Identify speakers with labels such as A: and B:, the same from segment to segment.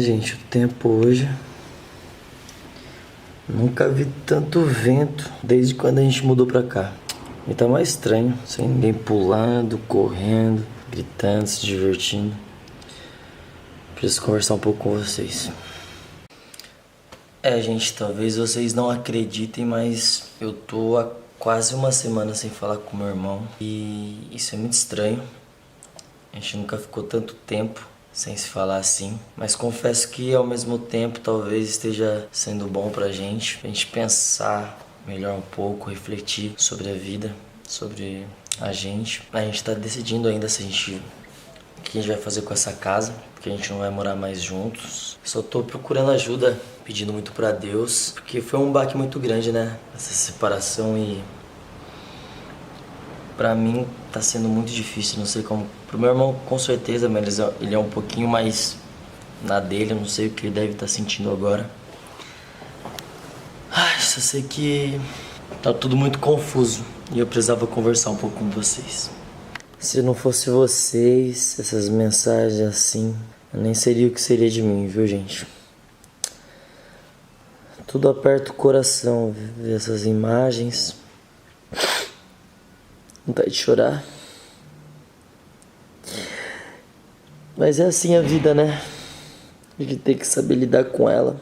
A: Gente, o tempo hoje. Nunca vi tanto vento desde quando a gente mudou pra cá. E tá mais estranho, sem ninguém pulando, correndo, gritando, se divertindo. Preciso conversar um pouco com vocês. Gente, talvez vocês não acreditem, mas eu tô há quase uma semana sem falar com meu irmão. E isso é muito estranho. A gente nunca ficou tanto tempo sem se falar assim, mas confesso que ao mesmo tempo talvez esteja sendo bom pra gente pensar melhor um pouco, refletir sobre a vida, sobre a gente. A gente tá decidindo ainda se o que a gente vai fazer com essa casa, porque a gente não vai morar mais juntos. Só tô procurando ajuda, pedindo muito pra Deus, porque foi um baque muito grande, né? Essa separação e pra mim tá sendo muito difícil, não sei como. Pro meu irmão com certeza, mas ele é um pouquinho mais na dele, eu não sei o que ele deve estar sentindo agora. Só sei que tá tudo muito confuso e eu precisava conversar um pouco com vocês. Se não fosse vocês, essas mensagens assim, eu nem seria o que seria de mim, viu, gente? Tudo aperta o coração ver essas imagens. Vontade de chorar. Mas é assim a vida, né? A gente tem que saber lidar com ela.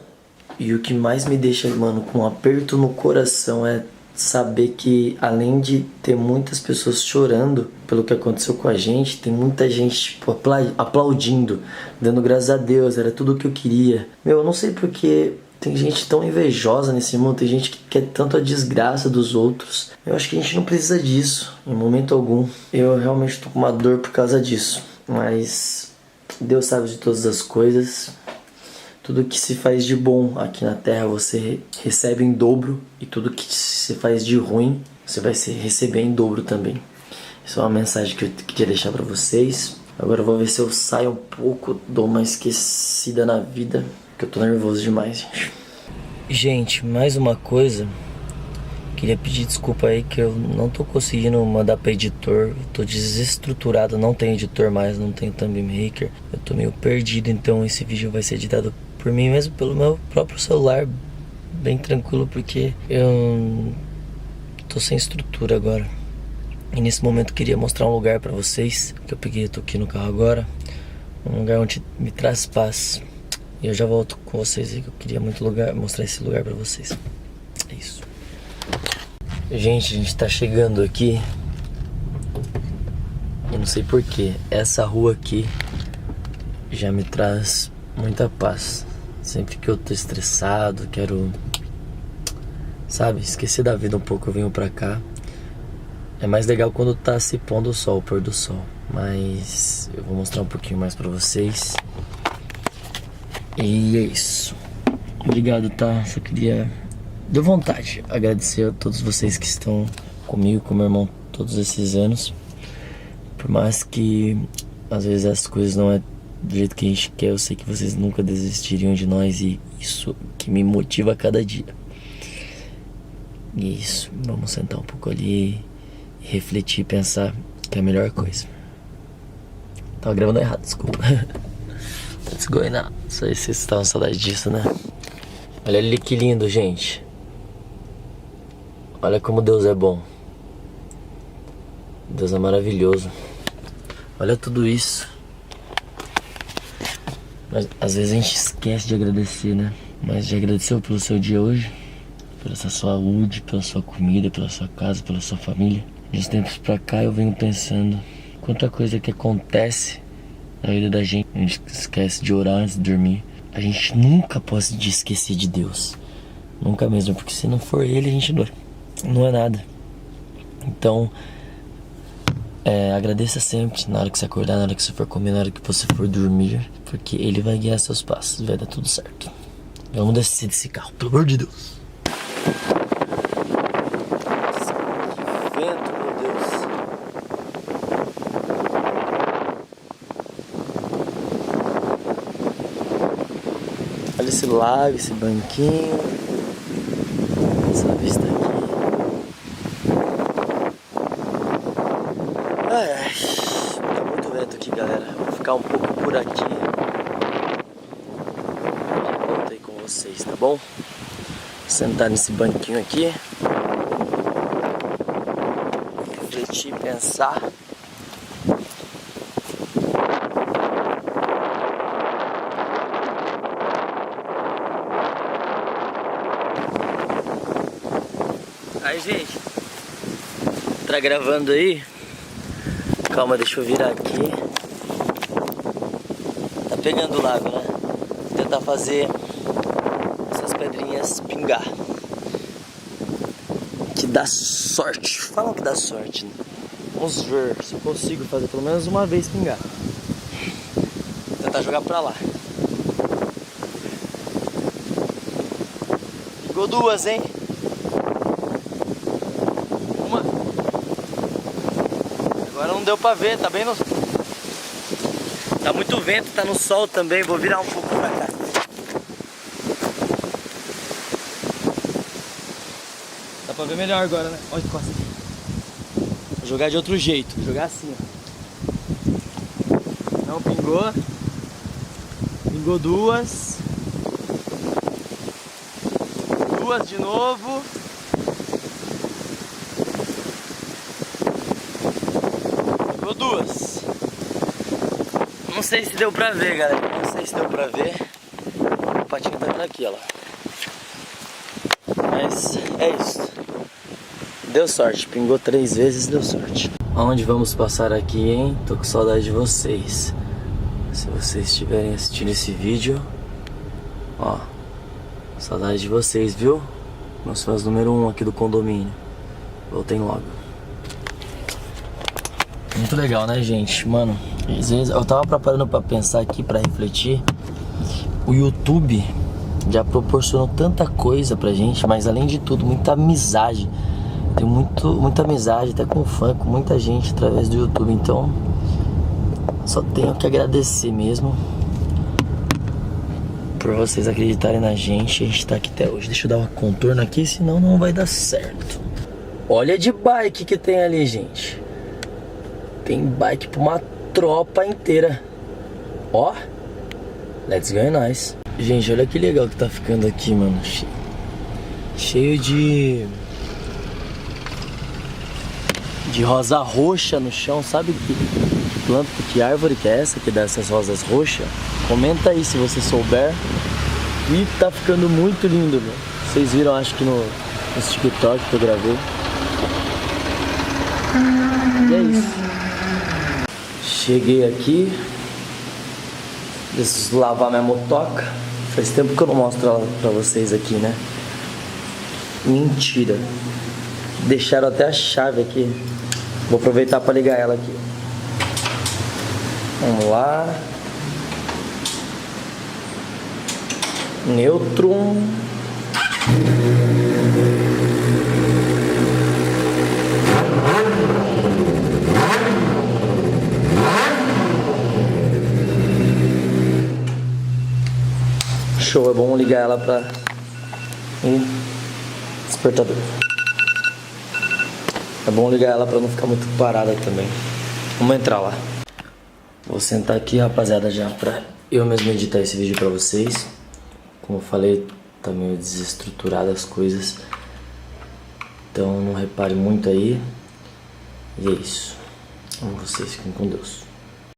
A: E o que mais me deixa, mano, com um aperto no coração é saber que, além de ter muitas pessoas chorando pelo que aconteceu com a gente, tem muita gente, tipo, aplaudindo, dando graças a Deus, era tudo o que eu queria. Eu não sei porque tem gente tão invejosa nesse mundo, tem gente que quer tanto a desgraça dos outros. Eu acho que a gente não precisa disso, em momento algum. Eu realmente tô com uma dor por causa disso, mas Deus sabe de todas as coisas. Tudo que se faz de bom aqui na Terra você recebe em dobro, e tudo que se faz de ruim você vai receber em dobro também. Isso é uma mensagem que eu queria deixar pra vocês. Agora eu vou ver se eu saio um pouco, dou uma esquecida na vida, porque eu tô nervoso demais, gente. Gente, mais uma coisa. Queria pedir desculpa aí que eu não tô conseguindo mandar pra editor. Eu tô desestruturado, não tem editor mais, não tem thumb maker. Eu tô meio perdido, então esse vídeo vai ser editado por mim mesmo, pelo meu próprio celular, bem tranquilo, porque eu tô sem estrutura agora. E nesse momento eu queria mostrar um lugar pra vocês, que eu tô aqui no carro agora, um lugar onde me traz paz. E eu já volto com vocês aí, que eu queria muito mostrar esse lugar pra vocês. É isso. Gente, a gente tá chegando aqui. Eu não sei porquê, essa rua aqui já me traz muita paz. Sempre que eu tô estressado, quero, sabe, esquecer da vida um pouco, eu venho pra cá. É mais legal quando tá se pondo o sol, o pôr do sol. Mas eu vou mostrar um pouquinho mais pra vocês. E é isso. Obrigado, tá? Só queria, deu vontade, agradecer a todos vocês que estão comigo, com meu irmão, todos esses anos. Por mais que às vezes as coisas não é do jeito que a gente quer, eu sei que vocês nunca desistiriam de nós, e isso que me motiva a cada dia. E isso, vamos sentar um pouco ali e refletir, pensar que é a melhor coisa. Tava gravando errado, desculpa. Let's go now. Não sei se vocês estavam com saudade disso, né? Olha ali que lindo, gente. Olha como Deus é bom. Deus é maravilhoso. Olha tudo isso. Mas às vezes a gente esquece de agradecer, né? Mas já agradeceu pelo seu dia hoje? Pela sua saúde, pela sua comida, pela sua casa, pela sua família? De uns tempos pra cá eu venho pensando quanta coisa que acontece na vida da gente. A gente esquece de orar antes de dormir. A gente nunca pode esquecer de Deus. Nunca mesmo, porque se não for Ele, a gente não é nada. Então, agradeça sempre, na hora que você acordar, na hora que você for comer, na hora que você for dormir, porque Ele vai guiar seus passos, vai dar tudo certo. Vamos descer desse carro, pelo amor de Deus. Que vento, meu Deus. Olha esse lago, esse banquinho, essa vista aqui. Tá muito vento aqui, galera. Vou ficar um pouco por aqui. vocês, tá bom? Sentar nesse banquinho aqui, refletir, pensar. Aí, gente, tá gravando aí? Calma, deixa eu virar aqui. Tá pegando o lago, né? Vou tentar fazer essas pedrinhas pingar. Que dá sorte. Falam que dá sorte, né? Vamos ver se eu consigo fazer pelo menos uma vez pingar. Vou tentar jogar pra lá. Pingou duas, hein? Uma. Agora não deu pra ver, tá bem no... Tá muito vento, tá no sol também, vou virar um pouco pra cá. Dá pra ver melhor agora, né? Olha que costa. Vou jogar de outro jeito, vou jogar assim, ó. Não pingou. Pingou duas. Duas de novo. Pingou duas. Não sei se deu pra ver, galera. Não sei se deu pra ver. O patinho tá vindo aqui, ó lá. Mas é isso. Deu sorte. Pingou 3 vezes, deu sorte. Aonde vamos passar aqui, hein? Tô com saudade de vocês. Se vocês estiverem assistindo esse vídeo, ó, saudade de vocês, viu? Nós fãs número 1 aqui do condomínio. Voltem logo. Muito legal, né, gente? Mano, às vezes eu tava preparando pra pensar aqui, pra refletir. O YouTube já proporcionou tanta coisa pra gente, mas além de tudo, muita amizade. Tem muita amizade, até com fã, com muita gente através do YouTube. Então, só tenho que agradecer mesmo por vocês acreditarem na gente. A gente tá aqui até hoje. Deixa eu dar uma contorno aqui, senão não vai dar certo. Olha de bike que tem ali, gente. Tem bike pra uma tropa inteira. Ó, let's go, nice. Gente, olha que legal que tá ficando aqui, mano. Cheio de rosa roxa no chão. Sabe que planta, que árvore que é essa que dá essas rosas roxas? Comenta aí se você souber. E tá ficando muito lindo, meu. Vocês viram, acho que no TikTok que eu gravei. E é isso. Cheguei aqui. Preciso lavar minha motoca. Faz tempo que eu não mostro ela pra vocês aqui, né? Mentira. Deixaram até a chave aqui. Vou aproveitar pra ligar ela aqui. Vamos lá. Neutro. Show, é bom ligar ela pra... E despertador. É bom ligar ela pra não ficar muito parada também. Vamos entrar lá. Vou sentar aqui, rapaziada, já pra eu mesmo editar esse vídeo pra vocês. Como eu falei, tá meio desestruturado as coisas. Então não repare muito aí. E é isso. Vocês fiquem com Deus.